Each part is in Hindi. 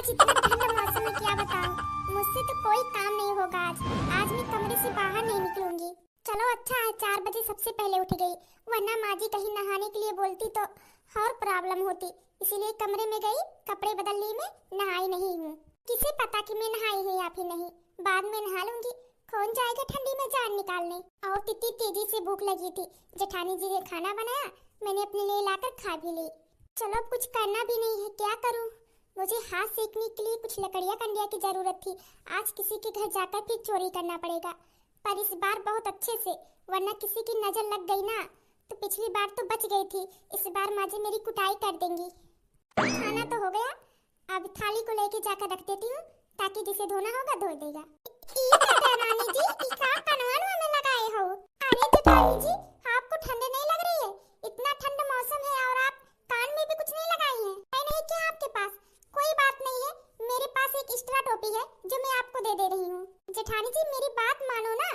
आज इतना ठंडा मौसम में क्या बताऊं, मुझसे तो कोई काम नहीं होगा आज। आज मैं कमरे से बाहर नहीं निकलूंगी। चलो अच्छा है 4 बजे सबसे पहले उठ गई, वरना माँ जी कहीं नहाने के लिए बोलती तो और प्रॉब्लम होती। इसीलिए कमरे में गई, कपड़े बदल ली, मैं नहाई नहीं हूँ। किसे पता कि मैं नहाई है या फिर नहीं, बाद में नहा लूंगी। कौन जाएगा ठंडी में जान निकालने। और कितनी तेजी से भूख लगी थी। जेठानी जी ने खाना बनाया, मैंने अपने लिए लाकर खा भी ली। चलो अब कुछ करना भी नहीं है, क्या करूँ। मुझे हाथ सेकने के लिए कुछ लकड़ियाँ कंडिया की जरूरत थी। आज किसी के घर जाकर फिर चोरी करना पड़ेगा, पर इस बार बहुत अच्छे से, वरना किसी की नजर लग गई ना तो पिछली बार तो बच गई थी, इस बार माँ जी मेरी कुटाई कर देंगी। खाना तो हो गया, अब थाली को लेके जाकर रख देती हूँ ताकि जिसे धोना होगा धो देगा। रानी जी क्या कनवान में लगाए हो? अरे जेठानी जी आपको ठंड नहीं लग रही है? इतना ठंडा मौसम है और आप कान में भी कुछ नहीं लगाई हैं? है नहीं क्या आपके पास? कोई बात नहीं है, मेरे पास एक एक्स्ट्रा टोपी है जो मैं आपको दे रही हूँ। जेठानी जी मेरी बात मानो ना,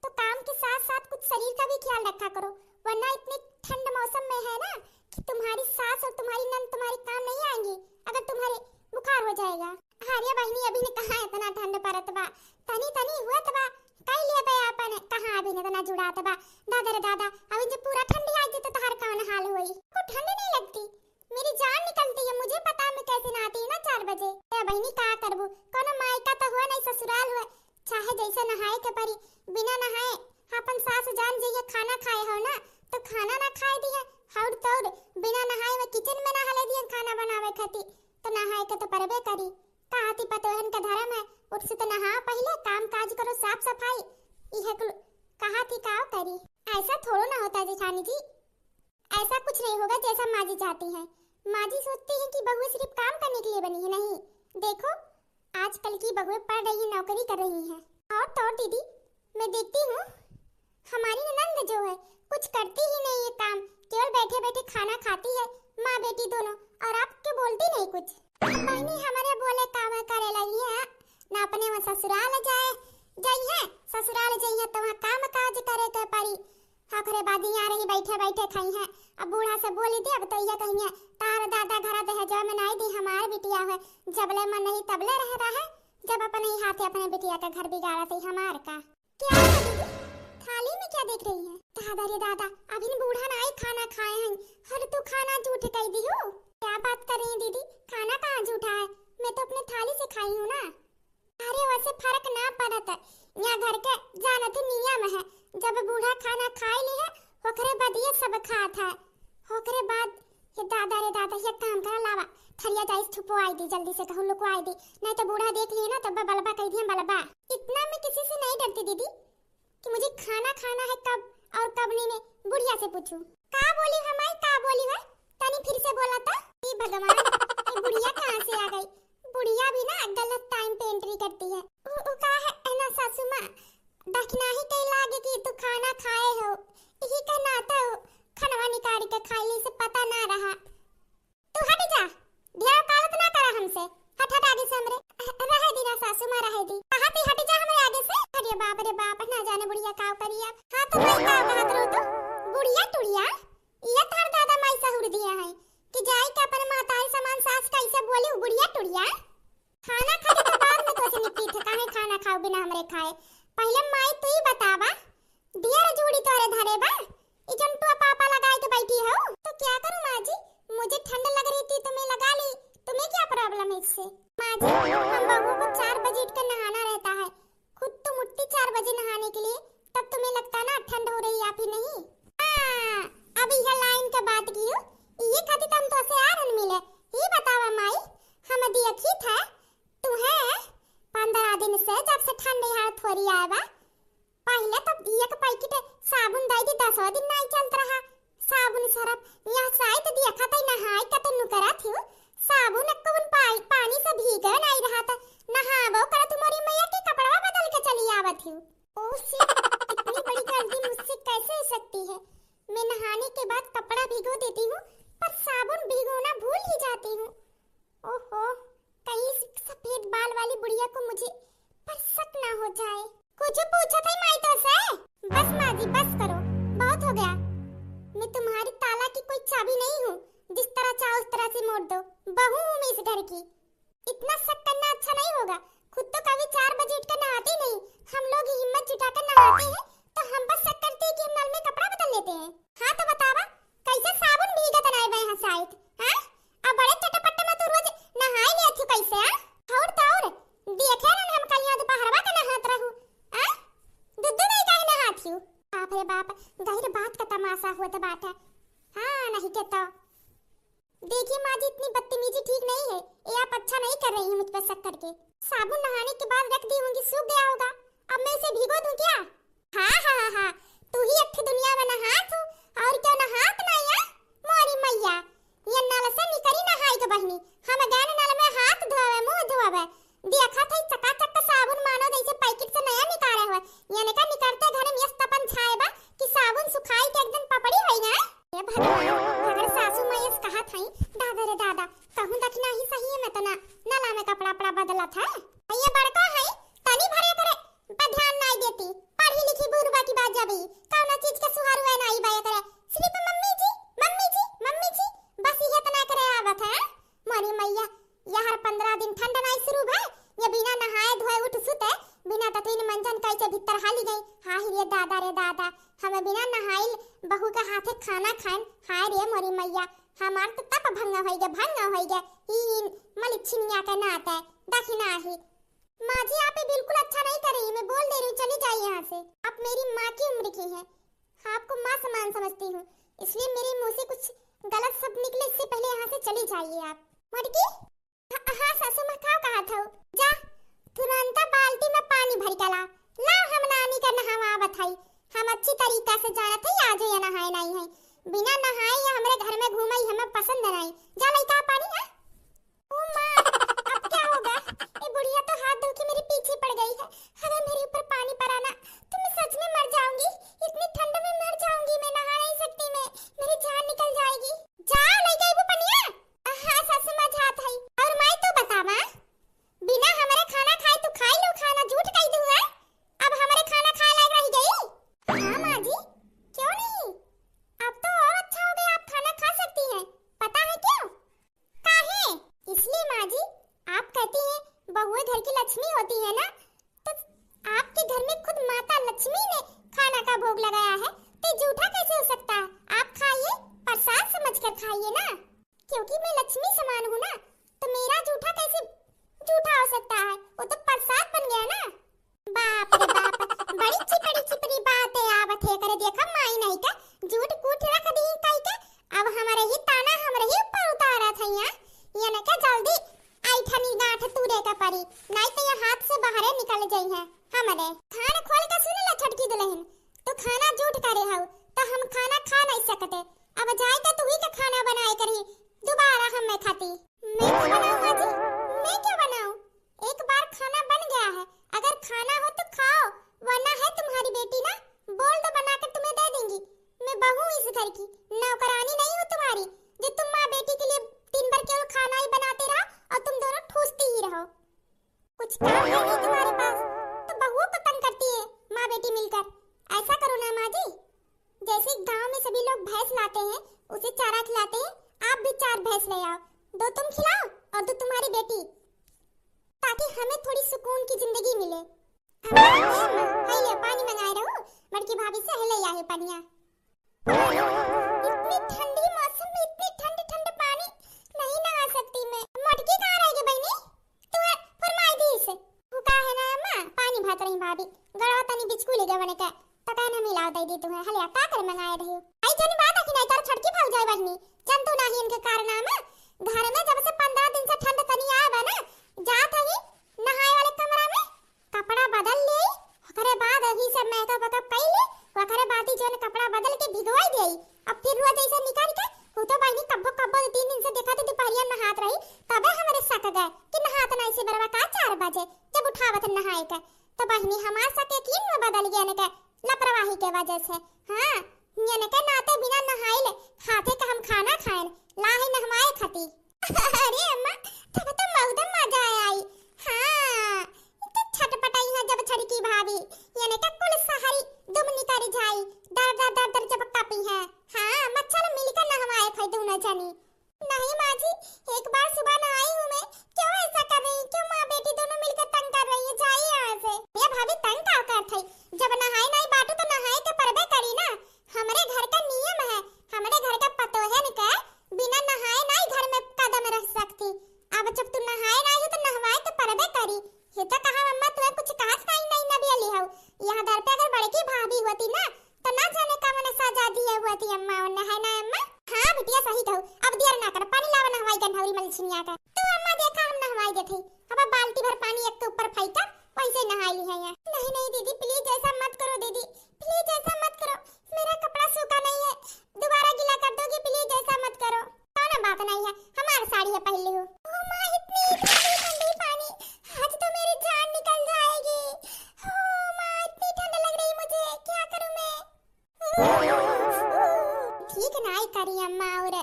तो काम के साथ साथ कुछ शरीर का भी ख्याल रखा करो, वरना इतने ठंड मौसम में है ना कि तुम्हारी सास और तुम्हारी नंद तुम्हारी काम नहीं आएंगी अगर तुम्हारे बुखार हो जाएगा। अरे बहनी अभी ने कहा इतना ठंड परत बा, तनी तनी हुआ तबा कई लिए बे अपन कहां अभी ने तना जुड़ा तबा। दादा रे दादा अभी जब पूरा ठंडी आ जाए तो हर कान हाल होई। को ठंड नहीं लगती, मेरी जान निकलती है। मुझे पता मैं कैसे नहाती हूं ना 4 बजे। ए बहनी का करबू, कोनो मायका तो हुआ नहीं ससुराल हुआ, चाहे जैसे नहाए के परी, बिना नहाए अपन सास जान जइए खाना खाए हो ना तो खाना ना खाए दी है, हौड़ तौड़ बिना नहाए में किचन में ना हले दिए खाना बनावे खाती, तो नहाए के तो परबे करी। कहती पतोहन का धर्म है, उठ से तो नहा पहले, काम काज करो, साफ सफाई, यह कहा थी काव करी। ऐसा थोड़ा ना होता जेठानी जी, ऐसा कुछ नहीं होगा जैसा माँ जी चाहती हैं। माँ जी सोचती हैं कि बहू सिर्फ काम करने के लिए बनी है, नहीं। देखो आजकल की बहुएं पढ़ रही हैं, नौकरी कर रही हैं। और तो और दीदी मैं देखती हूँ हमारी ननद जो है कुछ करती ही नहीं है काम, केवल बैठे बैठे खाना खाती है, माँ बेटी दोनों, और आप क्यों बोलती नहीं कुछ। बहनी हमारे बोले काम करे लगी है ना, अपने वहाँ ससुराल जाई है, ससुराल जाई है तो वहाँ काम काज करे के परी। आखरे बादी आ रही बैठे बैठे खाई है। अब बूढ़ा से बोली थी, अब तो यह कहीं तार दादा घरा दे जो में नहीं दी हमार बिटिया है, जबले मन नहीं तबले रह रहा है, जब अपने ही हाथे अपने बिटिया का घर बिगाड़ा थी हमार का। क्या दीदी थाली में क्या देख रही है? दादा रे दादा अभी बूढ़ा ना खाना खाए हैं, हर तू खाना झूठ कह दी हो। क्या बात कर रही है दीदी, खाना कहाँ झूठा है, मैं तो अपने थाली से खाई हूँ ना। अरे वैसे फर्क ना पड़ता, यहाँ घर के जानत नियम है, जब बूढ़ा खाना खाए ली है होकरे बाद ये सब खात है, होकरे बाद ये दादा रे दादा ये काम करा लावा थरिया जाइस छुपो आई दी, जल्दी से कहूँ लुको आई दी, नहीं तो बूढ़ा देख लिए ना तब बलबा कह दिया बलबा। इतना मैं किसी से नहीं डरती दीदी कि मुझे खाना खाना है कब और कब नहीं, मैं बुढ़िया से पूछूं। का बोली हमारी, का बोली है तनी फिर से बोला था। ये भगवान ये बुढ़िया कहाँ से आ गई? बुढ़िया भी ना गलत टाइम पे एंट्री करती है। उ का है ना सासू माँ, दखना ही कहीं लागे कि तू खाना खाए हो, यही कहना था खनवा निकाल के खाई ले से पता ना रहा। तू हट जा, ध्यान कालत ना करा हमसे, हट हट आगे से हमरे रहे दी ना सासू माँ रहे दी, कहा ती हट जा हमरे आगे से। अरे बाप रे बाप, ना जाने बुढ़िया काव करिया। हाँ तो मैं काव कहत रहूं तो बुढ़िया टुड़िया ये थार दादा माई सहुर दिया है कि जाई के अपन माताई समान सास कैसे बोली बुढ़िया टुड़िया। खाना खाने के बाद में तो से निपटी थे, काहे खाना खाओ बिना हमरे खाए। पहले माई तू ही बतावा, दिया जोड़ी तोरे धरे बा ई जंटुआ पापा लगाए के बैठी हो, तो क्या करूं माँ जी, मुझे ठंड लग रही थी तो मैं लगा ली, तुम्हें क्या प्रॉब्लम है इससे। माँ जी हम बहू को 4 बजे उठ कर नहाना रहता है, खुद तुम उठती 4 बजे नहाने के लिए, तब तुम्हें लगता ना ठंड हो रही या फिर नहीं। अब यह लाइन का बात की हो, ये खाती तुम तो से आरन मिले, ये बतावा माई हम देखी था तू है 15 दिन से जब से ठंडी हाथ थोड़ी आया बा, पहले तो एक पैकेट साबुन दई दी 10 दिन नहीं चलत रहा, साबुन सरफ यह साइड देखा त नहाई का तो नुकरा थी, साबुन कौन पानी से भीगा नहीं रहा था, नहावो कर तुम्हारी मैया के कपड़ा बदल के चली आवत थी। ओ इतनी बड़ी गलती मुझसे कैसे हो सकती है? मैं नहाने के बाद कपड़ा भिगो देती हूँ पर साबुन भिगोना भूल ही जाती हूँ। ओहो कहीं सफेद बाल वाली बुढ़िया को मुझे पर शक ना हो जाए। कुछ पूछा था माई तो से? बस माँ जी बस करो, बहुत हो गया। मैं तुम्हारी ताला की कोई चाबी नहीं हूँ, जिस तरह चाहो उस तरह से मोड़ दो, बहू हूँ मैं इस घर की। इतना शक करना अच्छा नहीं होगा। खुद तो कभी 4 बजे उठकर नहाते नहीं, हम लोग हिम्मत जुटाकर नहाते हैं, तो हम बस शक करते हैं कि हम नल में कपड़ा बदल लेते हैं। हाँ तो बतावा कैसे साबुन भीगा तनाई बे हां साइड, हां अब बड़े चटपट में तो रोज नहाए ले अच्छी कैसे हां और तो और देखे ना हम कल यहां दोपहरवा के नहात रहू, हां दुद्दू नहीं काहे नहात हूं। बाप रे बाप, गहिर बात का तमाशा हुआ तो बात है। हाँ नहीं के तो देखिए माँ जी, इतनी बदतमीजी ठीक नहीं है, ये आप अच्छा नहीं कर रही हैं मुझ पर शक करके। साबुन नहाने के बाद रख दी होंगी, सूख गया होगा, अब मैं इसे भिगो दूं क्या? हाँ तू ही अक्ठी दुनिया में नहात हो और क्या नहात नहीं है मोरी मैया। ये नल से निकरी नहाई के बहनी, हम गए नल में हाथ धोवे मुंह धोवे, देखा था चकाचक का साबुन मानो जैसे पैकेट से नया निकाले हुए, यानी का निकलते घर में यस्तपन छाएबा कि साबुन सुखाई के एकदम पपड़ी होई ना। ये भगवान, अगर सासू मां ये कहा थई दादा रे दादा कहूं दखना ही सही है, मैं तो ना नला में कपड़ा पड़ा बदला था। ये बड़का है तनी भरे करे पर ध्यान नहीं देती, पढ़ी लिखी बुरबा की बात जाबी कौन चीज के सुहार हुए नहीं बाया करे, सिर्फ मम्मी जी मम्मी जी मम्मी जी बस ये तना करे आवत है। मोरी मैया ये हर 15 दिन ठंड नहीं शुरू भय, ये बिना नहाए धोए उठ सुते, बिना ततीन मंजन कैसे भीतर हाली गई। हां रे दादा रे दादा, हमें बिना नहाइल बहू के हाथे खाना खाएं, हाय रे मोरी मैया हमार तो तप भंगा होई गया ई मलिछिनिया का नाता है दखिना ही। माँ जी आप ये बिल्कुल अच्छा नहीं कर रही, मैं बोल दे रही हूँ चली जाइए यहाँ से। आप मेरी माँ की उम्र की हैं, आपको माँ समान समझती हूँ, इसलिए मेरे मुंह से कुछ गलत शब्द निकले इससे पहले यहाँ से चली जाइए आप। मटकी हाँ सासू माँ क्या कहा था, जा तुरंत बाल्टी में पानी भर के ला हम नानी का नहावा बताई, हम अच्छी तरीका से जाना थे आज ये नहाए नहीं है, बिना नहाए या हमारे घर में घूमे हमें पसंद नहीं। जा लइका पानी है। ओ मां अब क्या होगा, ये बुढ़िया तो हाथ धो के मेरे पीछे पड़ गई है, अरे मेरे ऊपर पानी पड़ाना तो मैं सच में मर जाऊंगी, इतनी ठंड में मर जाऊंगी, मैं नहा नहीं सकती, मैं मेरी जान निकल जाएगी। जा लइका वो पनिया। हां सासू मां जात है। और मैं तो बता मां, बिना हमारे खाना खाए तू खाई लो खाना, झूठ कह दूं है, अब हमारे खाना खाए लायक रह गई। हां मां जी क्यों नहीं, अब तो और अच्छा हो गया, आप खाना खा सकती हैं, पता है क्यों? काहे? इसलिए माँ जी आप कहती हैं बहुएं घर की लक्ष्मी होती है ना, तो आपके घर में खुद माता लक्ष्मी ने खाना का भोग लगाया है, तो झूठा कैसे हो सकता है? आप खाइए, प्रसाद समझकर खाइए ना, क्योंकि मैं लक्ष्मी समान हूँ ना, तो मेरा झूठा कैसे झूठा हो सकता है, वो तो प्रसाद बन गया ना। बाप रे बाप, बड़ी चिपड़ी बात है आवत है करे, देखा माई नहीं का झूठ कूट रख दी कई के, अब हमारे ही ताना हमरे ही ऊपर उतारा था ये न क्या जल्दी ऐठनी गांठ तूरे का परी, नहीं तो ये हाथ से बाहर निकल जाई है हमारे। खाना खोल के सुन ले छटकी दुल्हन, तो खाना झूठ करे हऊ तो हम खाना खा नहीं सकते, अब जाए तो तू ही का खाना बनाए करी दोबारा हम मैं खाती। मैं क्यों बनाऊं हाजी, मैं क्यों बनाऊं, एक बार खाना बन गया है, अगर खाना हो तो खाओ, वरना है तुम्हारी बेटी ना, बोल दो बनाकर तुम्हें दे देंगी, मैं बहू इस घर की, नौकरानी नहीं हूँ तुम्हारी, जो तुम माँ बेटी के लिए दिन भर केवल खाना ही बनाते रहो और तुम दोनों ठूसती ही रहो, कुछ काम है नहीं तुम्हारे पास, तो बहुओं को तंग करती है माँ बेटी मिलकर। ऐसा करो ना माँ जी, जैसे गांव में सभी लोग भैंस लाते हैं उसे चारा खिलाते हैं, आप भी 4 भैंस ले आओ, 2 तुम खिलाओ और 2 तुम्हारी बेटी, ताकि हमें थोड़ी सुकून की जिंदगी मिले। पानी मंगाए रहो, बड़की भाभी से ले आए पनिया। इतनी ठंडी मौसम में इतनी ठंड पानी नहीं नहा सकती मैं। मटकी कहाँ रह गई बहनी, तू फरमाई दी से तू का है ना मां, पानी भात रही भाभी गड़वा तनी बिचकू ले गवने का तका ना मिलाओ दे दी तुम्हें, हलिया का कर मंगाए रही आई जनी बात है कि नहीं तार छटकी भाग जाए बहनी, जंतु नहीं इनके कारनामा, घर में जब से 15 दिन से ठंड तनी आए बा ना, जात है नहाए वाले कमरा में कपड़ा बदल ले, ओकरे बाद अभी सब मेकअप कई ले, ओकरे बाद ही जोन कपड़ा बदल के भिगवाई देई, अब फिर रोज ऐसे निकाल के वो तो बहनी कब्बो 3 दिन से देखा तो दोपहरिया नहात रही, तबे हमारे शक गए कि नहात नहीं से बरवा का 4 बजे जब उठावत नहाए का, तो बहनी हमार साथ यकीन में बदल गया ने का लापरवाही के वजह से। हां ये ने के नाते बिना नहाए ले खाते का हम खाना खाएं लाहे नहवाए खाती। अरे अम्मा तब तो बहुत मजा आई। हां तो छटपटाई है जब छड़की भाभी ये ने के कुल सहारी दुमनी कर जाई दर जब कापी है। हां मच्छर मिलकर नहवाए खाई दोनों जानी। नहीं माँ जी एक बार सुबह नहाई हूं मैं, क्यों ऐसा कर रही करी। ये तो कहा अम्मा तू कुछ कहा नहीं नहीं ना भी ली हो। यहाँ दर पे अगर बड़की भाभी होती ना तो ना जाने का मन सजा दिया होती अम्मा ने, है ना अम्मा? हां बिटिया सही कहू। अब देर ना कर, पानी लावा नहवाई गंधौरी मलछिनिया का। तू अम्मा देखा हम नहवाई देथे, अब बाल्टी भर पानी एक के ऊपर फेंका वैसे नहाई ली है यहाँ। नहीं नहीं दीदी प्लीज ऐसा मत करो दीदी, प्लीज ऐसा मत करो, मेरा कपड़ा सूखा नहीं है, दोबारा गीला कर दोगी प्लीज, ऐसा मत करो। ना बात नहीं है, हमारी साड़ी है पहले हो। ओ मां इतनी ठंडी पानी, आज तो मेरी जान निकल जाएगी। ओ मां इतनी ठंड लग रही मुझे, क्या करूं मैं? ठीक नहीं करी अम्मा और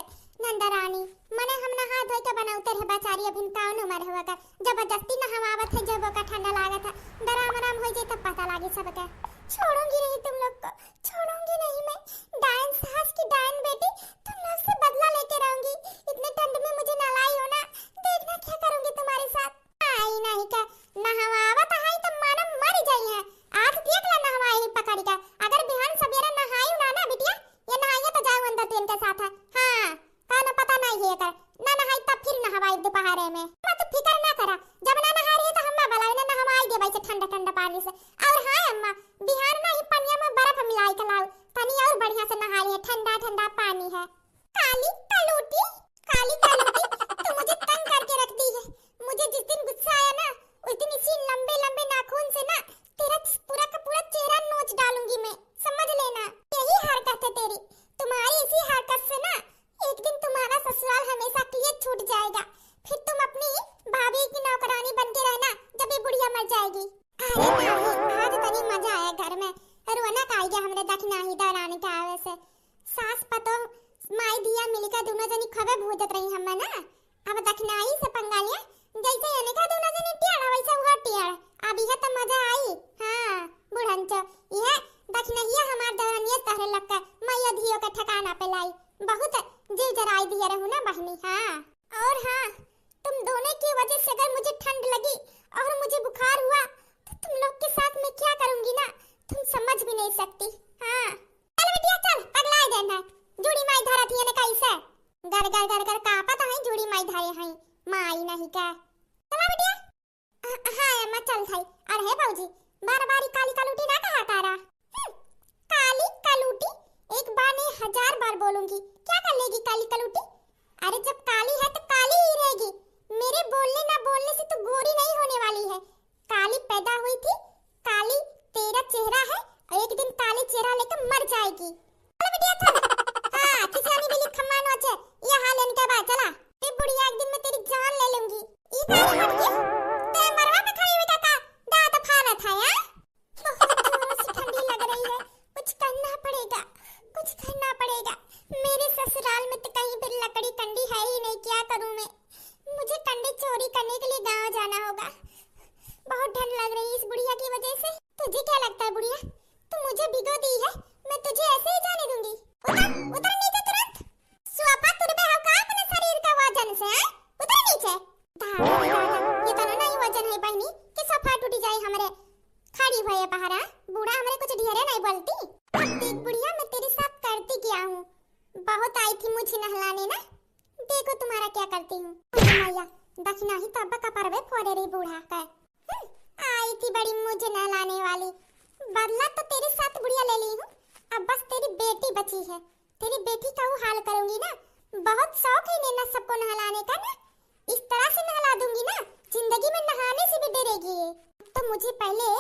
नंदा रानी, मने हम नहा धोई के बना उतर है बेचारी अभी कौन उम्र हुआ का जबरदस्ती नहवावत है, जब का ठंडा लागत है दराम आराम हो जाए तब पता लागे सबके। छोड़ूंगी नहीं तुम लोग को, छोड़ूंगी नहीं मैं। डायन सास की डायन बेटी, तुम लोग से बदला लेके रहूंगी। इतने ठंड में मुझे नहलाई हो ना, देखना क्या करूंगी तुम्हारे साथ। आई नहीं का नहवावत है तो मानो मर जाई है। आज देख ले नहवाई पकड़ के, अगर बिहान सवेरे नहाई ना बिटिया, ये नहाइए तो जाऊं अंदर तेल के साथ है। हां काना पता नहीं है कर ना नहाई तब फिर नहवाई दोपहर में। मत फिकर ना करा, जब ना नहा रही तो हम भला ने नहवाई दे भाई से ठंडा ठंडा पानी से। और हां अम्मा बिहान ना ही पनिया में बर्फ मिलाई के लाओ, तनी और बढ़िया से नहा लिए, ठंडा ठंडा पानी है। काली कलूटी, काली कलूटी तू मुझे तंग करके रख दी है। मुझे जिस दिन गुस्सा आया ना उस दिन इसी लंबे लंबे नाखून से ना तेरा पूरा का पूरा चेहरा नोच डालूंगी मैं, समझ लेना। यही हरकत है तेरी, तुम्हारी इसी हरकत से ना एक दिन तुम्हारा ससुराल हमेशा के लिए छूट जाएगा। फिर तुम अपनी भाभी की नौकरानी बन के रहना जब ये बुढ़िया मर जाएगी। अरे नहीं आज तनी मजा आया घर में, रौनक आई गया हमरे दखना ही दराने के आवे से। सास पतो माई दिया मिलकर दोनों जनी खबे भूजत रही हम ना। अब दखना ही से पंगा लिया, जैसे यानी का दोनों जनी टियाड़ा वैसे वो टियाड़ा। अभी है तो मजा आई। हां बुढ़ंचो ये दखना ही हमार दरनिया तहरे लगता मैया धियो के ठिकाना पे लाई, बहुत जीव जराई दिया रहू ना बहनी। हां और हां तुम दोनों की वजह से अगर मुझे ठंड लगी और मुझे बुखार हुआ तो तुम लोग के साथ मैं क्या करूंगी ना तुम समझ भी नहीं सकती। हां चल बेटिया चल, पगला देना जुड़ी माई धरा थी ने कैसे गर गर गर गर कापत है, जुड़ी माई धरे हैं माई नहीं का। चला बेटिया। हां अम्मा चल थाई। अरे हे बाबूजी बार बार काली कलूटी ना कहा तारा। काली कलूटी एक बार नहीं 1000 बार बोलूंगी, क्या कर लेगी काली कलूटी? अरे जब काली है तो काली ही रहेगी, मेरे बोलने ना बोलने से तो गोरी नहीं होने वाली है। काली पैदा हुई थी, काली तेरा चेहरा है और एक दिन काली चेहरा लेकर मर जाएगी। चलो बेटिया चल। हां किसानी बिली खम्मा नोचे ये हाल इनके बाद चला, ते बुढ़िया एक दिन में तेरी जान ले लूंगी। ई काली हट गया ते मरवा में खड़ी हुई काका दांत फाड़ा था यार। बहुत जोरों से ठंडी लग रही है, कुछ करना पड़ेगा, कुछ करना पड़ेगा। मेरे ससुराल में तो कहीं भी लकड़ी कंडी है ही नहीं, क्या करूं मैं? मुझे कंडी चोरी करने के लिए गांव जाना होगा। बहुत ठंड लग रही है इस बुढ़िया की वजह से। तुझे क्या लगता है बुढ़िया, तू मुझे भिगो दी है, मैं तुझे ऐसे ही जाने दूंगी? उतर उतर नीचे तुरंत, सुअपा तुरबे हो का अपने शरीर का वजन से? हैं उतर नीचे। ये तो नहीं वजन है बहनी कि सोफा टूट जाए हमरे खड़ी भये पहाड़ा। बूढ़ा हमरे कुछ ढेरे नहीं बोलती। देख बुढ़िया मैं तेरे साथ करती क्या हूँ, बहुत आई थी मुझे नहलाने ना, देखो तुम्हारा क्या करती हूँ। मैया दखना ही तब का परवे फोड़े रही बूढ़ा का। आई थी बड़ी मुझे नहलाने वाली, बदला तो तेरे साथ बुढ़िया ले ली हूँ। अब बस तेरी बेटी बची है, तेरी बेटी का वो हाल करूंगी ना। बहुत शौक है नैना सबको नहलाने का ना, इस तरह से नहला दूंगी ना जिंदगी में नहाने से भी डरेगी ये। तो मुझे पहले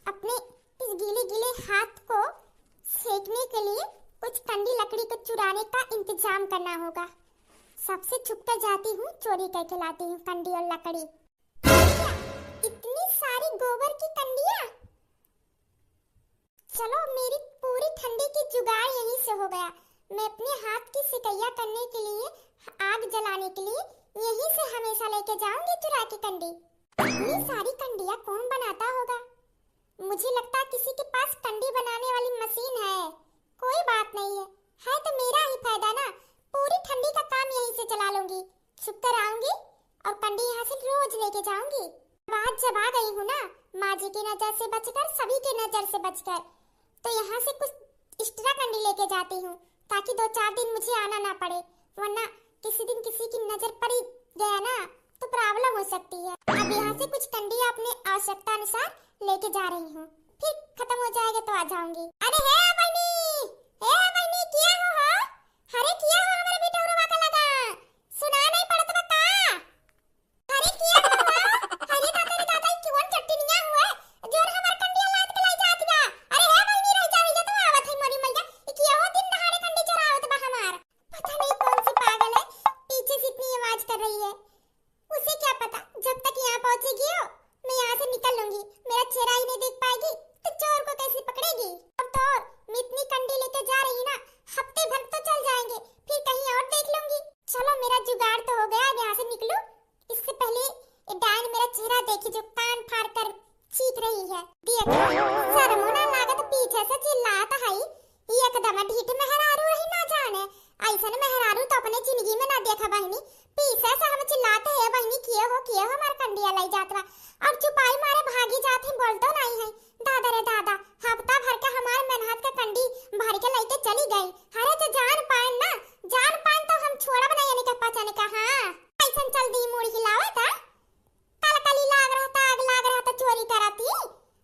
अपने इस गीले गीले हाथ को सेकने के लिए कुछ ठंडी लकड़ी को चुराने का इंतजाम करना होगा। सबसे छुपकर जाती हूँ, चोरी करके लाती हूँ कंडी और लकड़ी। इतनी सारी गोबर की कंडियां, चलो मेरी पूरी ठंडी की जुगाड़ यहीं से हो गया। मैं अपने हाथ की सिकैया करने के लिए, आग जलाने के लिए यहीं से हमेशा लेके जाऊंगी चुरा के कंडी। इतनी सारी कंडियां कौन बनाता होगा? मुझे लगता किसी के पास कंडी बनाने वाली मशीन है। कोई बात नहीं है तो मेरा ही फायदा ना, पूरी ठंडी का काम यहीं से चला लूंगी। छुप कर आऊंगी और कंडी यहाँ से रोज लेके जाऊंगी। बात जब आ गई हूँ ना, माँ जी की नजर से बचकर, सभी की नजर से बचकर, तो यहाँ से कुछ एक्स्ट्रा कंडी लेके जाती हूँ ताकि 2-4 दिन मुझे आना ना पड़े, वरना किसी दिन किसी की नजर पड़ी गया ना तो प्रॉब्लम हो सकती है। अब यहाँ से कुछ कंडी अपने आवश्यकता अनुसार लेके जा रही हूँ, फिर खत्म हो जाएगा तो आ जाऊंगी। अरे हे बहनी क्या हो? अरे क्या हो हमारे बेटा उड़वा का लगा, सुना नहीं पड़त बा का? अरे क्या हो? अरे दादा क्यों चट्टनिया हुआ जोर हमार कंडिया लाद के लाई जात बा। अरे हे बहनी रह जा तो आवत है मोरी मैया, क्या हो दिन दहाड़े कंडी चोरावत बा हमार। पता नहीं कौन सी पागल है पीछे से इतनी आवाज कर रही है, उसे क्या पता जब तक यहाँ पहुंचेगी हो मैं यहाँ से निकल लूंगी, मेरा चेहरा ही नहीं देख पाएगी तो चोर को कैसे पकड़ेगी। अब तो मैं इतनी कंडी लेके जा रही ना, हफ्ते भर तो चल जाएंगे, फिर कहीं और देख लूंगी। चलो मेरा जुगाड़ तो हो गया, यहाँ से निकलूं इससे पहले ये डायन मेरा चेहरा देखे जो कान फाड़ कर चीख रही है। देख शर्मोना लागत पीछे से चिल्लाता है, एकदम ढीठ मेहरारू रही ना जाने, ऐसा मेहरारू तो अपने जिंदगी में ना देखा बहनी। पीछे से हम चिल्लाते हैं बहनी किए हो हमार कंडिया लाई जात बा, और चुपाई मारे भागी जात है, बोलतो नहीं है। दादा रे दादा हफ्ता भर के हमार मेहनत का कंडी भर के लेके चली गई। अरे तो जान पान तो हम छोड़ा बनाया नहीं के पहचाने का। हां ऐसा चल दी मुड़ हिलावे था, कलकली लाग रहा था चोरी कराती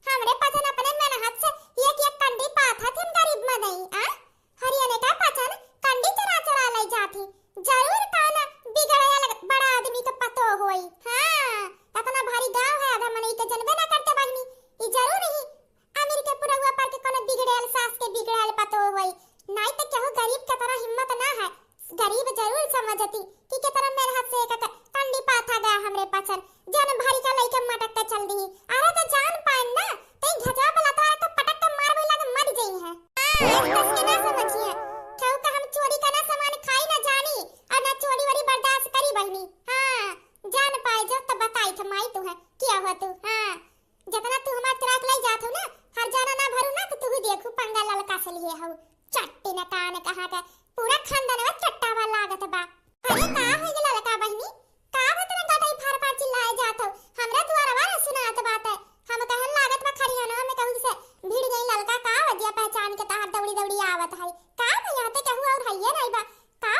हमरे पहचान अपने मेहनत से एक कंडी पाथा थे गरीब में नहीं। आ हरियाणा का पहचान कंडी चरा लाई जाती, जरूर काना बिगड़या बड़ा आदमी तो पतो होई। हां इतना भारी गांव है आधा मनई के जनबे ना करते बहनी, ई जरूर नहीं अमीर के पूरा हुआ पर के कोनो बिगड़ेल सास के बिगड़ेल पतो होई। नहीं तो क्या हो गरीब के तरह हिम्मत ना है, गरीब जरूर समझती कि के तरह मेरे हाथ से एक कंडी पाथा गया हमरे पछन जन भारी का लेके मटक के चल दी। अरे तो जान पान ना ते घजा पलाता है तो पटक के मार भइला के मर जई है। हां इसके ना समझिए क्यों का हम चोरी का ना सामान खाई ना जानी और ना चोरी वाली बर्दाश्त करी बहनी। हां जान पाए जो तो बताई तो माई तू है क्या हुआ तू। हां जितना तू हमार त्राक लाई जात हो ना, हर जाना ना भरू ना तो तू देखू पंगा ललका से लिए हो चट्टी न कान कहां का पूरा खानदान में चट्टा वाला लागत बा। अरे का हो गेला ललका बहनी, का बतना गटाई फार फार चिल्लाए जात हो, हमरा द्वारा वाला सुनात बात है। हम कहन लागत बा खरियाना में कहू से भीड़ गई ललका का वदिया पहचान के तार दौड़ी आवत है का भैया ते कहू और हइया नहीं बा का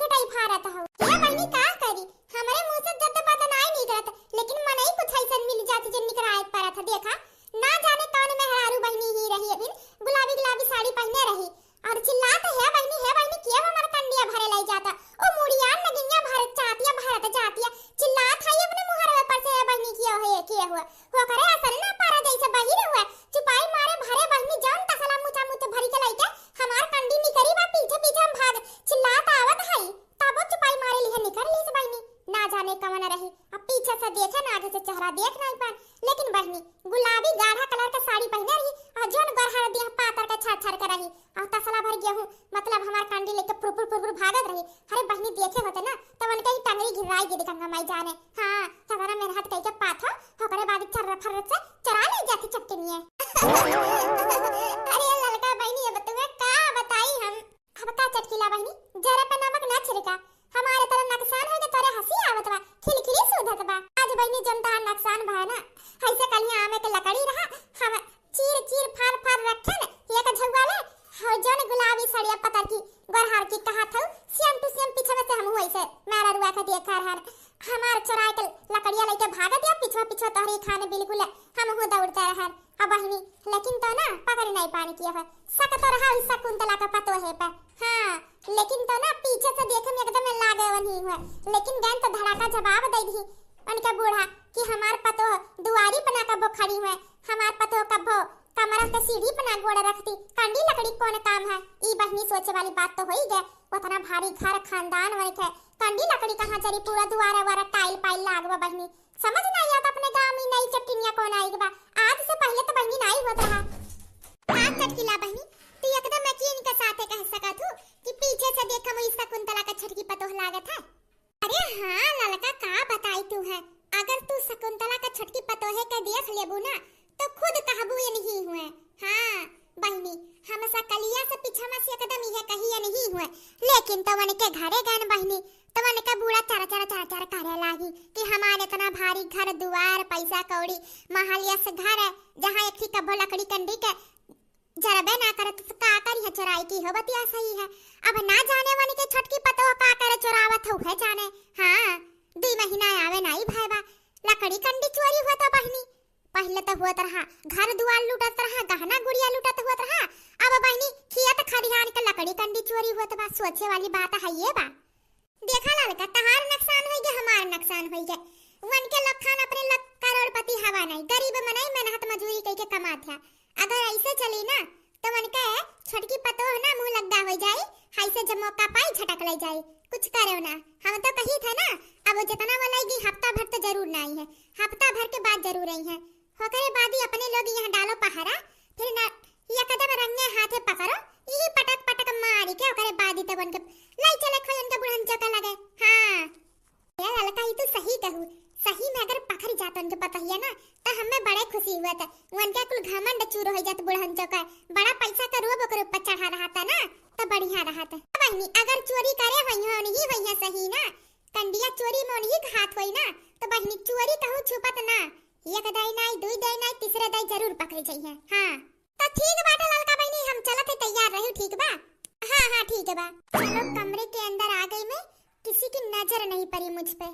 गटाई फारत हो। ये बहनी का करी हमरे मुंह से जब बात नहीं निकलत, लेकिन मन ही कुछ ऐसा मिल जाती जो निकरायत परत है। देखा ना जाने कौन मेहरारू बहनी ही रही है, फिर गुलाबी साड़ी पहने रही और चिल्लाते है बहनी किया हमारा कंडिया भरे लाई जाता ओ मुड़िया नगिया भारत जातिया चिल्लात है अपने मुहर पर से बहनी किया हुआ हो करे असर ना पारा जैसे बहिर हुआ चुपाई मारे भरे बहनी जान तसला मुचा भरी के लाइके हमार कंडी निकरी बा पीछे हम भाग चिल्लात आवत है तब चुपाई मारे लिए निकल ली से बहनी ना जाने कवन रही। अब पीछे से देखे ना आगे से चेहरा देख नहीं पान, लेकिन बहनी गुलाबी गाढ़ा कलर का साड़ी पहने रही और जोन गरहर देह पातर का छाड़ कर रही और तसला भर गेहूं मतलब हमार कांडी लेके पुर भागत रही। अरे बहनी देखे होते ना तो उनके ही टंगरी घिराई दी गंगा माई जाने। हां तगरा मेरे हाथ कह के पाथो होकरे बाद चर्रा फर्र से चरा ले जाती चट्टनिए। अरे ललका बहनी अब तुम्हें का बताई हम अब का चटकीला बहनी जरा पे नमक ना छिड़का हमारे तरह नुकसान हो गए तोरे हंसी आवत बा खिलखिली सुधत बा। आज बहनी जनता नुकसान भा ना ऐसे कलिया आमे के लकड़ी रहा हम चीर फाड़ रखे न एक झुआ ले हो जन गुलाबी साड़िया पतर की गरहार की कहा था सेम टू सेम पीछे में से हम हुई से मेरा रुआ का देखा हर हमार चुरा के लकड़िया लेके भागत या पीछे तोहरी खाने बिल्कुल हम हो दौड़ते रहन। अब बहनी लेकिन तो ना पकड़ नहीं पानी किया है सक तो रहा इस कुंतला का पतो है पर। हां लेकिन तो ना पीछे से देखे में एकदम लागे वही हुआ, लेकिन गन तो धड़ाका जवाब दे दी उनका बूढ़ा कि हमार पतो दुआरी बना का बो खड़ी हुए हमार पतो का भो कमरा के सीढ़ी बना गोड़ रखती कंडी लकड़ी कौन काम है। ई बहनी सोचे वाली बात तो हो ही गए, उतना भारी घर खानदान वही है कंडी लकड़ी कहां चली पूरा दुआरा वारा टाइल पाइल लागवा बहनी समझ नहीं आता अपने गांव में नई चट्टनिया कौन आई बा। आज से पहले तो बहनी नहीं होत रहा। हां चटकीला बहनी तू एकदम यकीन के साथ कह सकत हूं कि पीछे से देखा मैं इसका कुंतला का छटकी पतोह लागत है। अरे हां ललका का बताई तू है, अगर तू शकुंतला का छटकी पतोहे के देख लेबू ना तो खुद कहबू ये नहीं हुए। हां बहनी हम सकलिया से पीछा में से एकदम ये कही नहीं हुए, लेकिन तवन के घरे गन बहनी तवन का बूढ़ा चारा करे लागी कि हमारे इतना भारी घर दुआर पैसा कौड़ी महलिया से घर है जहां एक ही कब्बो लकड़ी कंडी के जरबे ना करे तो का करी है चोराई की हो बतिया सही है। अब ना जाने वाली के छटकी पतो का करे चोरावत हो है जाने। हां 2 महीना आवे नहीं भाईबा लकड़ी कंडी चोरी हुआ था बहनी। पहले तो हुआ रहा घर दुआर लूटत रहा, गहना गुड़िया लूटत हुआ रहा। अब बहनी खेत खरिहान का लकड़ी कंडी चोरी हुआ था। सोचे वाली बात है ये बा। देखा लड़का तहार नुकसान हो गया, हमार नुकसान हो गया। वन के लखान अपने लक करोड़पति हवा नहीं, गरीब मनाई मेहनत मजदूरी करके कमात है। अगर ऐसे चली ना तो मन का छोटकी पतो है ना मुंह लगदा हो जाए, हाई से जब मौका पाई झटक ले जाए। कुछ करो ना, हम तो कही था ना अब जितना वाला हफ्ता भर तो जरूर नहीं है, हफ्ता भर के बाद जरूर आई है। होकरे बाद ही अपने लोग यहाँ डालो पहरा, फिर ना ये कदम रंगे हाथे पकड़ो, यही पटक पटक मारी के ओकरे बाद ही तब उनके लाई चले खोई उनके बुढ़न चौका लगे। हां ये लड़का ही तो सही कहू, सही में अगर पकड़ जाता उनके पता ही है ना तो हमें बड़े खुशी हुआ था। उनके कुल घमंड चूर हो जात बुढ़न चौका, बड़ा पैसा का रोब ओकर ऊपर चढ़ा रहा था ना तो बढ़िया रहा था। बहनी अगर चोरी करे वही है सही ना, कंडिया चोरी में उन्हीं हाथ होई ना तो बहनी चोरी कहू छुपत ना, एक दाई नहीं, 2 दाई नहीं, तीसरे दाई जरूर पकड़े जाइए। हां तो ठीक बात है लड़का बहनी, हम चलत है तैयार रहो, ठीक बा? हां ठीक है बा। चलो कमरे के अंदर आ गई मैं, किसी की नजर नहीं पड़ी मुझ पे।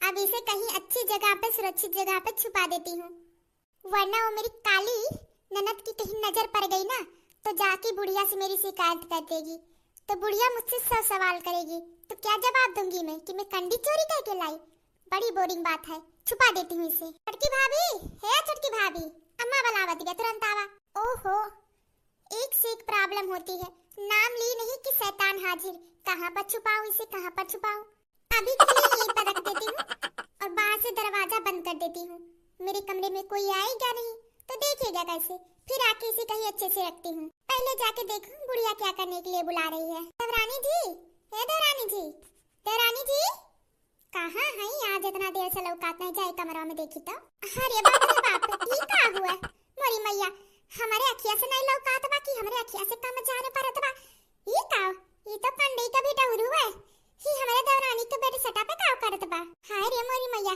अब इसे कहीं अच्छी जगह पे, सुरक्षित जगह पे छुपा देती हूँ, वरना वो मेरी काली ननद की कहीं नजर पड़ गई ना तो जाके बुढ़िया से मेरी शिकायत कर देगी, तो बुढ़िया मुझसे 100 सवाल करेगी। तो क्या जवाब दूंगी मैं कि मैं कंडी चोरी करके लाई? बड़ी बोरिंग बात है, छुपा देती हूँ इसे। छटकी भाभी, हे छटकी भाभी, अम्मा बुलावत गया, तुरंत आवा। ओहो एक से एक प्रॉब्लम होती है, नाम ली नहीं कि शैतान हाजिर। कहाँ पर छुपाऊं इसे, कहाँ पर छुपाऊं? अभी के लिए यहीं पर रख देती हूँ और बाहर से दरवाजा बंद कर देती हूँ। मेरे कमरे में कोई आएगा नहीं तो देखेगा कैसे, फिर आके इसे कहीं अच्छे से रखती हूँ। पहले जाके देखूं बुढ़िया क्या करने के लिए बुला रही है। देवरानी जी, हे देवरानी जी, देवरानी जी कहाँ है? आज इतना देर से लौकात नहीं, जाए कमरा में देखी तो। अरे बाप रे बाप, ये क्या हुआ? मोरी मैया, हमारे अखिया से नहीं लौकात बा कि हमरे अखिया से कम जाने परत बा। ये का, ये तो पंडई का बेटा हुरु है, ही हमारे देवरानी के बेटे सटा पे काव करत बा। हाय रे मोरी मैया,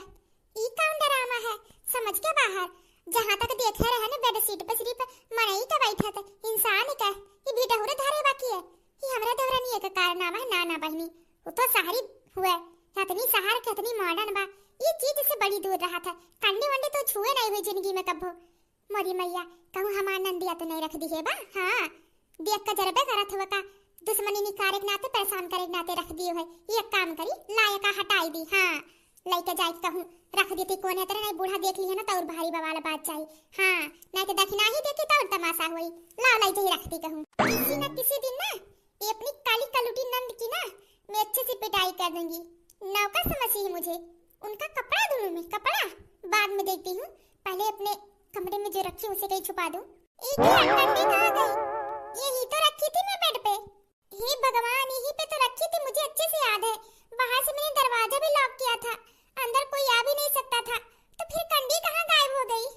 ई कौन डरामा है समझ के बाहर। जहाँ तक देखे रहे ने बेड शीट पे सिर्फ मड़ई का बैठा था, इंसान का ये बेटा हुरे धारे बाकी है। ये हमारे देवरानी का कारनामा है। ना बहनी, वो तो सहारी हुआ, कितनी सहार कितनी मॉडर्न बा, ये चीज से बड़ी दूर रहा था। कंडी वंडी तो छुए नहीं हुई जिंदगी में कभी। मोरी मैया कहूँ हमार नंदिया तो नहीं रख दी है बा। हाँ देख का जरबे करत हुआ का, दुश्मनी निकारे नाते परेशान करे नाते रख दियो है। ये काम करी लायका हटाई दी। हाँ लइके जाए कहूँ रख देती, कौन है तेरे नहीं बूढ़ा देख ली है ना तो और भारी बवाल बात चाहिए। हाँ नहीं तो दखना ही देखी तो और तमाशा हुई, लाओ लाई ही रखती कहूँ। किसी न किसी दिन ना ये अपनी काली कलुटी नंद की ना मैं अच्छे से पिटाई कर दूंगी। नौकर समझी है मुझे, उनका कपड़ा धुलूं मैं, कपड़ा बाद में देखती हूँ, पहले अपने कमरे में जो रखी उसे कहीं छुपा दूं। एक कंडी कहाँ गई? यही तो रखी थी मैं बेड पे। हे भगवान, यही पे तो रखी थी, मुझे अच्छे से याद है। बाहर से मैंने दरवाजा भी लॉक किया था, अंदर कोई आ भी नहीं सकता था, तो फिर कंडी कहाँ गायब हो गई?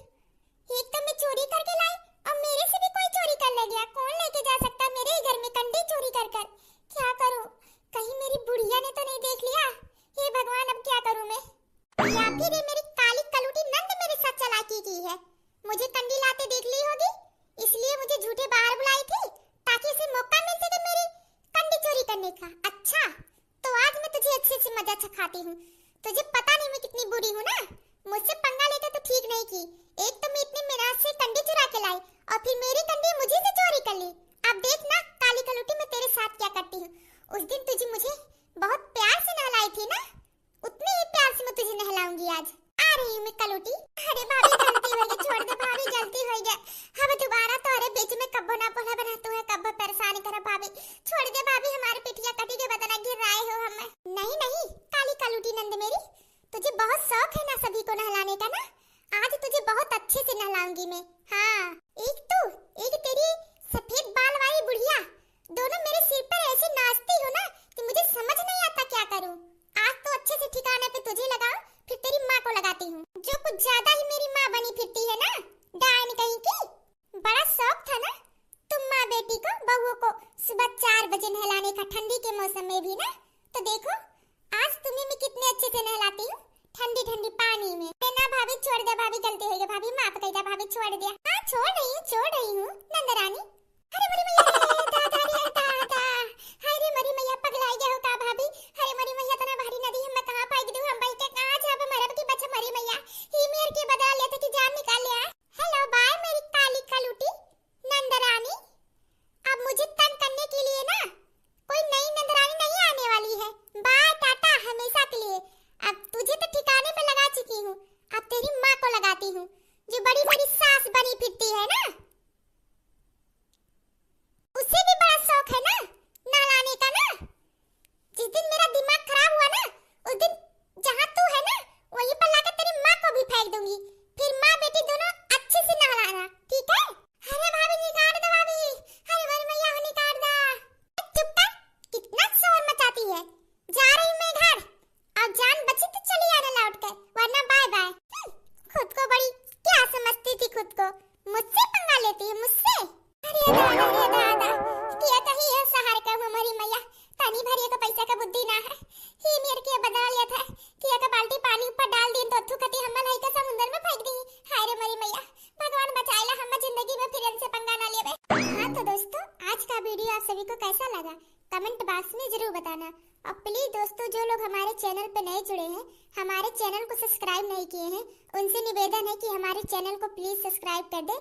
एक तो मैं चोरी करके लाई और मेरे से भी कोई चोरी कर ले गया। कौन लेके जा सकता मेरे ही घर में कंडी चोरी कर कर? क्या करूं, कहीं मेरी बुढ़िया ने तो नहीं देख लिया? हे भगवान अब क्या करूं मैं? या फिर ये मेरी काली कलूटी नंद मेरे साथ चालाकी की है, मुझे कंडी लाते देख ली होगी, इसलिए मुझे झूठे बाहर बुलाई थी ताकि इसे मौका मिल सके मेरी कंडी चोरी करने का। अच्छा तो आज मैं तुझे अच्छे से मजा चखाती हूँ। तुझे पता नहीं मैं कितनी बुरी हूँ ना, मुझसे पंगा लेकर तो ठीक नहीं की। एक तो मैं इतनी मेहनत से कंडी चुरा के लाई और फिर मेरी कंडी मुझे से चोरी कर ली। अब देख ना काली कलूटी मैं तेरे साथ क्या करती हूँ। उस दिन तुझे मुझे बहुत प्यार से नहलाई थी ना, उतने ही प्यार से मैं तुझे नहलाऊंगी आज। आ रही हूँ मैं कलूटी। अरे भाभी गलती हो गई, छोड़ दे भाभी, गलती हो गई। अब दोबारा तोरे बीच में कब्बो ना बोला बना, तू है कब्बो परेशान कर भाभी, छोड़ दे भाभी, हमारे पिटिया कटी के बदना गिर रहे हो हमें। नहीं काली कलूटी नंद मेरी, तुझे बहुत शौक है ना सभी को नहलाने का ना, आज तुझे बहुत अच्छे से नहलाऊंगी मैं। हाँ एक तू, एक तेरी सफेद बाल वाली बुढ़िया, दोनों मेरे सिर पर ऐसे नाचती हो ना कि मुझे समझ नहीं आता क्या करूं। आज तो अच्छे से ठिकाने पे तुझे लगाऊं, फिर तेरी माँ को लगाती हूँ, जो कुछ ज्यादा ही मेरी माँ बनी फिरती है ना, डायन कहीं की। बड़ा शौक था ना तुम माँ बेटी को, बहुओं को सुबह 4 बजे नहलाने का, ठंडी के मौसम में भी ना। तो देखो आज तुम्हें मैं कितने अच्छे से नहलाती हूँ, ठंडी ठंडी पानी में। ना भाभी छोड़ दे भाभी, गलती हो गई भाभी, माफ कर दे भाभी, छोड़ दिया। हाँ छोड़ रही हूँ नंदरानी। अरे बोली मैया दादा रे दादा, हाय रे मरी मैया पगला गया हो का भाभी? अरे मरी मैया तना भारी नदी हम कहां पाई दू हम भाई के कहां जाब मरब की बच मरी मैया ही मेर के बदला लेते कि जान निकाल लिया। हेलो बाय मेरी काली कलूटी नंदरानी। अब मुझे तंग करने के लिए ना कोई नई नंदरानी नहीं आने वाली है। बाय टाटा हमेशा के लिए। अब तुझे तो ठिकाने पे लगा चुकी हूँ, अब तेरी माँ को लगाती हूँ जो बड़ी मेरी सास बनी फिरती है ना। उसे भी बड़ा शौक है ना नहलाने का ना। जिस दिन मेरा दिमाग खराब हुआ ना उस दिन जहाँ तू है ना वहीं पर लाकर तेरी माँ को भी फेंक दूंगी, फिर माँ बेटी दोनों अच्छे से नहलाना, ठीक है? अरे भाभी निकाल दो भाभी, अरे भाई मैया निकाल दो। चुप कर, कितना शोर मचाती है। जा रही मैं घर, अब जान बची तो चली आना लौट कर, वरना बाय बाय। खुद को बड़ी क्या समझती थी, खुद को मुझसे पंगा लेती है मुझसे। अरे दादा किया कहीं है सहार का हमारी मैया तानी भरिए का पैसा का बुद्धि ना है ही मेरे के बदला लिया था किया का बाल्टी पानी ऊपर डाल दी तो थुकती हमल है का समुद्र में फेंक दी। हाय रे मरी मैया भगवान बचाएला हम जिंदगी में फिर इनसे पंगा ना लेवे। हां तो दोस्तों आज का वीडियो आप सभी को कैसा लगा कमेंट बॉक्स में जरूर बताना और प्लीज दोस्तों जो लोग हमारे चैनल पे नए जुड़े हैं हमारे चैनल को सब्सक्राइब नहीं किए हैं उनसे निवेदन है कि हमारे चैनल को प्लीज सब्सक्राइब कर दे